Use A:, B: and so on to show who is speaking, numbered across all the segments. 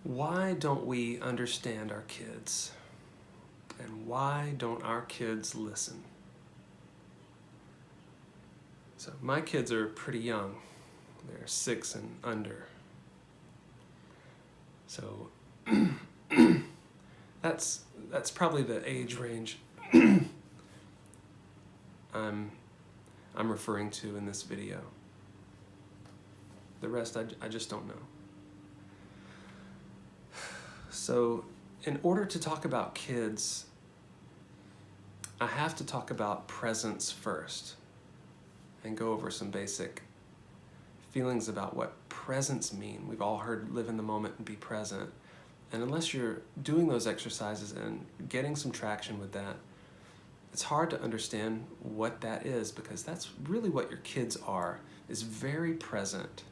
A: Why don't we understand our kids? And why don't our kids listen? So my kids are pretty young. They're 6 and under. So that's probably the age range I'm referring to in this video. The rest I just don't know. So in order to talk about kids, I have to talk about presence first and go over some basic feelings about what presence mean. We've all heard live in the moment and be present. And unless you're doing those exercises and getting some traction with that, it's hard to understand what that is, because that's really what your kids are, is very present,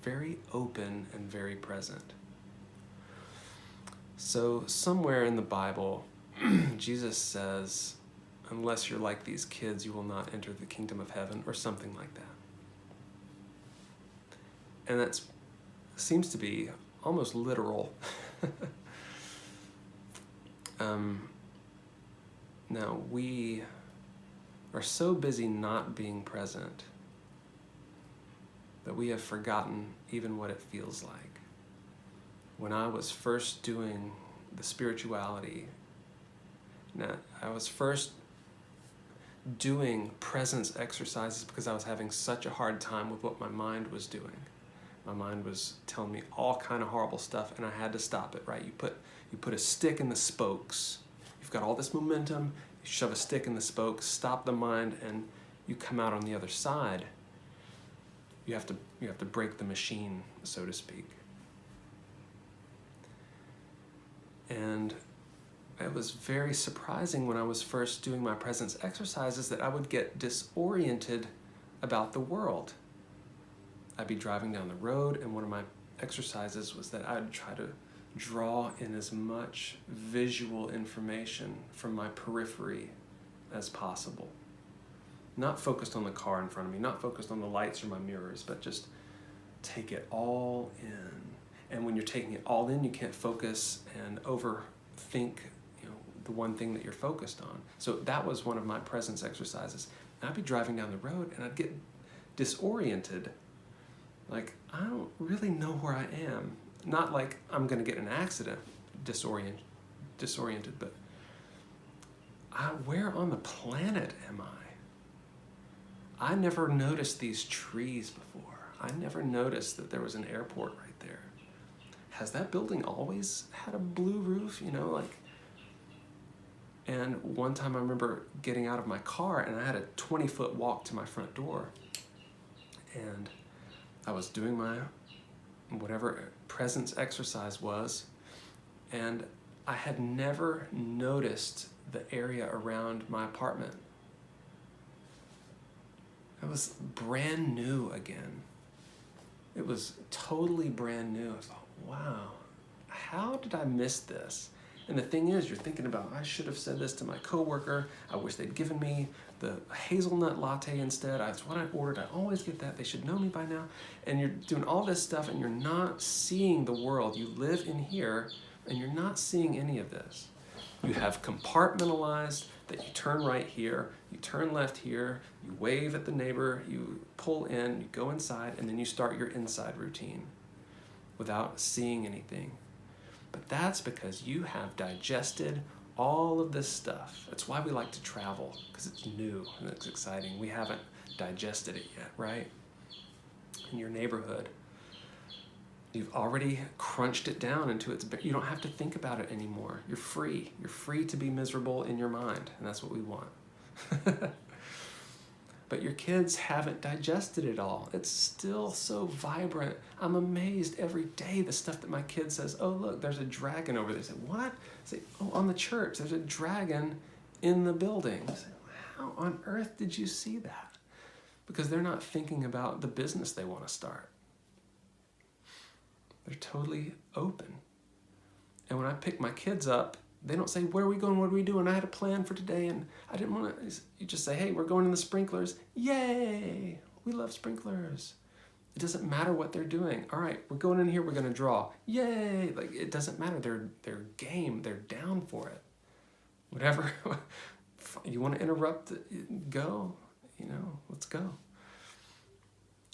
A: very open and very present. So somewhere in the Bible, Jesus says, unless you're like these kids, you will not enter the kingdom of heaven, or something like that. And that seems to be almost literal. Now, we are so busy not being present that we have forgotten even what it feels like. When I was first doing the spirituality, I was first doing presence exercises because I was having such a hard time with what my mind was doing. My mind was telling me all kind of horrible stuff, and I had to stop it, right? You put a stick in the spokes. You've got all this momentum, you shove a stick in the spokes, stop the mind, and you come out on the other side. You have to break the machine, so to speak. And it was very surprising when I was first doing my presence exercises that I would get disoriented about the world. I'd be driving down the road, and one of my exercises was that I'd try to draw in as much visual information from my periphery as possible. Not focused on the car in front of me, not focused on the lights or my mirrors, but just take it all in. And when you're taking it all in, you can't focus and overthink, the one thing that you're focused on. So that was one of my presence exercises. And I'd be driving down the road and I'd get disoriented. Like, I don't really know where I am. Not like I'm gonna get in an accident, disoriented, but where on the planet am I? I never noticed these trees before. I never noticed that there was an airport right there. Has that building always had a blue roof, And one time I remember getting out of my car, and I had a 20-foot walk to my front door. And I was doing my whatever presence exercise was, and I had never noticed the area around my apartment. It was brand new again. It was totally brand new. I thought, wow, how did I miss this? And the thing is, you're thinking about, I should have said this to my coworker. I wish they'd given me the hazelnut latte instead. That's what I ordered. I always get that. They should know me by now. And you're doing all this stuff, and you're not seeing the world. You live in here, and you're not seeing any of this. You have compartmentalized that you turn right here, you turn left here, you wave at the neighbor, you pull in, you go inside, and then you start your inside routine without seeing anything. But that's because you have digested all of this stuff. That's why we like to travel, because it's new and it's exciting. We haven't digested it yet, right? In your neighborhood, you've already crunched it down into its, you don't have to think about it anymore. You're free. You're free to be miserable in your mind, and that's what we want. But your kids haven't digested it all. It's still so vibrant. I'm amazed every day the stuff that my kid says, oh, look, there's a dragon over there. I say, what? I say, oh, on the church, there's a dragon in the building. I say, how on earth did you see that? Because they're not thinking about the business they want to start. They're totally open. And when I pick my kids up, they don't say, where are we going? What are we doing? I had a plan for today, and I didn't want to. You just say, hey, we're going in the sprinklers. Yay! We love sprinklers. It doesn't matter what they're doing. All right, we're going in here, we're going to draw. Yay! Like, it doesn't matter. They're game. They're down for it. Whatever. You want to interrupt, go. Let's go.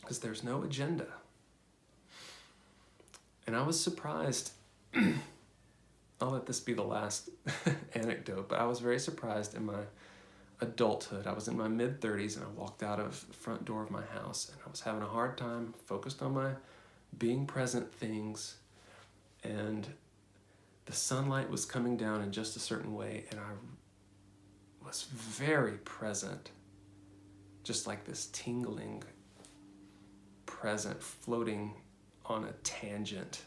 A: Because there's no agenda. And I was surprised. I'll let this be the last anecdote, but I was very surprised in my adulthood. I was in my mid-30s and I walked out of the front door of my house and I was having a hard time, focused on my being present things, and the sunlight was coming down in just a certain way and I was very present, just like this tingling present floating on a tangent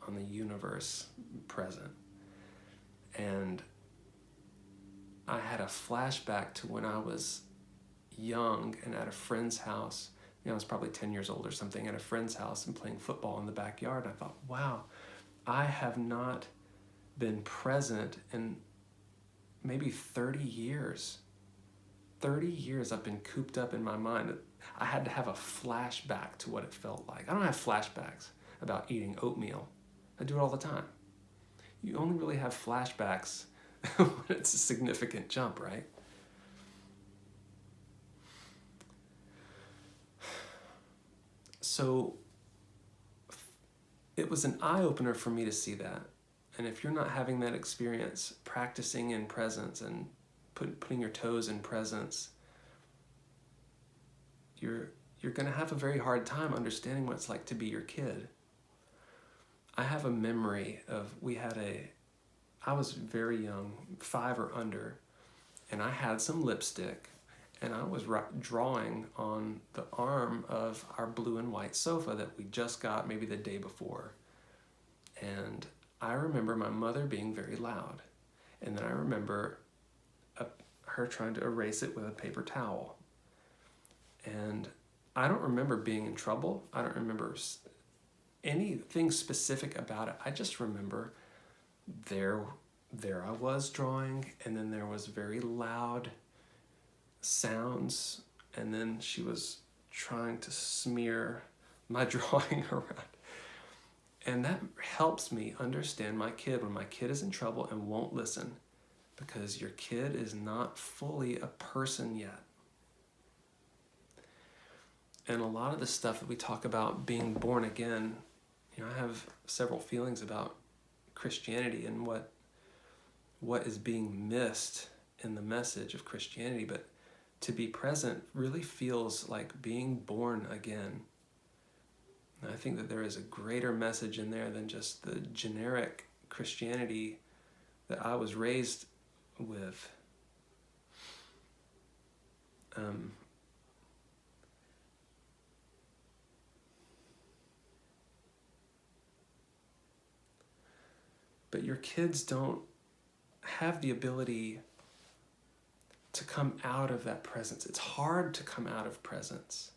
A: on the universe present. And I had a flashback to when I was young and at a friend's house. I was probably 10 years old or something, at a friend's house and playing football in the backyard. And I thought, wow, I have not been present in maybe 30 years. 30 years I've been cooped up in my mind. I had to have a flashback to what it felt like. I don't have flashbacks about eating oatmeal. I do it all the time. You only really have flashbacks when it's a significant jump, right? So it was an eye-opener for me to see that. And if you're not having that experience, practicing in presence and putting your toes in presence, you're going to have a very hard time understanding what it's like to be your kid. I have a memory of, I was very young, 5 or under, and I had some lipstick, and I was drawing on the arm of our blue and white sofa that we just got maybe the day before. And I remember my mother being very loud. And then I remember her trying to erase it with a paper towel. And I don't remember being in trouble. I don't remember anything specific about it. I just remember there I was drawing, and then there was very loud sounds, and then she was trying to smear my drawing around. And that helps me understand my kid when my kid is in trouble and won't listen, because your kid is not fully a person yet. And a lot of the stuff that we talk about being born again, I have several feelings about Christianity and what is being missed in the message of Christianity, but to be present really feels like being born again. And I think that there is a greater message in there than just the generic Christianity that I was raised with. But your kids don't have the ability to come out of that presence. It's hard to come out of presence.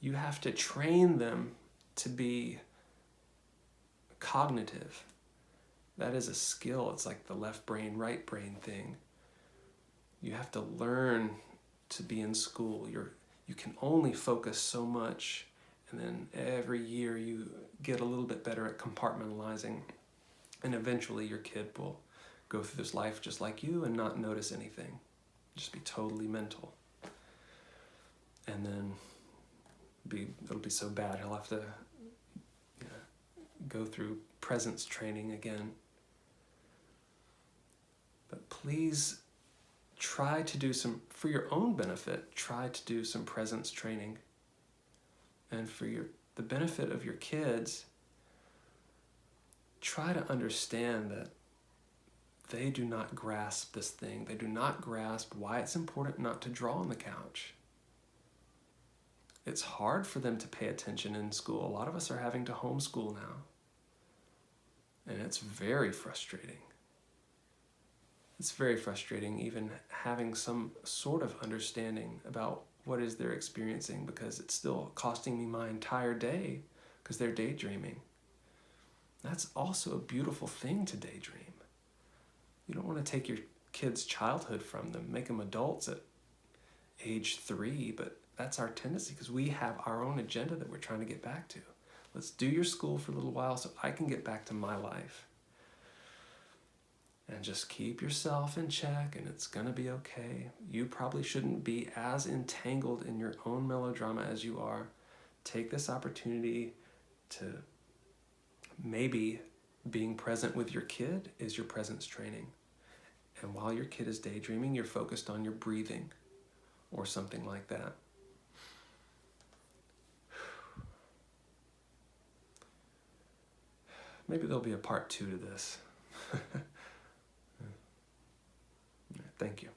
A: You have to train them to be cognitive. That is a skill. It's like the left brain, right brain thing. You have to learn to be in school. You can only focus so much, and then every year you get a little bit better at compartmentalizing, and eventually your kid will go through this life just like you and not notice anything. Just be totally mental. And then it'll be so bad he'll have to go through presence training again. But please try to do for your own benefit, try to do some presence training. And for the benefit of your kids, try to understand that they do not grasp this thing. They do not grasp why it's important not to draw on the couch. It's hard for them to pay attention in school. A lot of us are having to homeschool now. And it's very frustrating. It's very frustrating even having some sort of understanding about what is they're experiencing, because it's still costing me my entire day because they're daydreaming. That's also a beautiful thing to daydream. You don't want to take your kids' childhood from them, make them adults at age 3, but that's our tendency, because we have our own agenda that we're trying to get back to. Let's do your school for a little while so I can get back to my life. And just keep yourself in check, and it's going to be okay. You probably shouldn't be as entangled in your own melodrama as you are. Take this opportunity to maybe being present with your kid is your presence training. And while your kid is daydreaming, you're focused on your breathing or something like that. Maybe there'll be a part 2 to this. Thank you.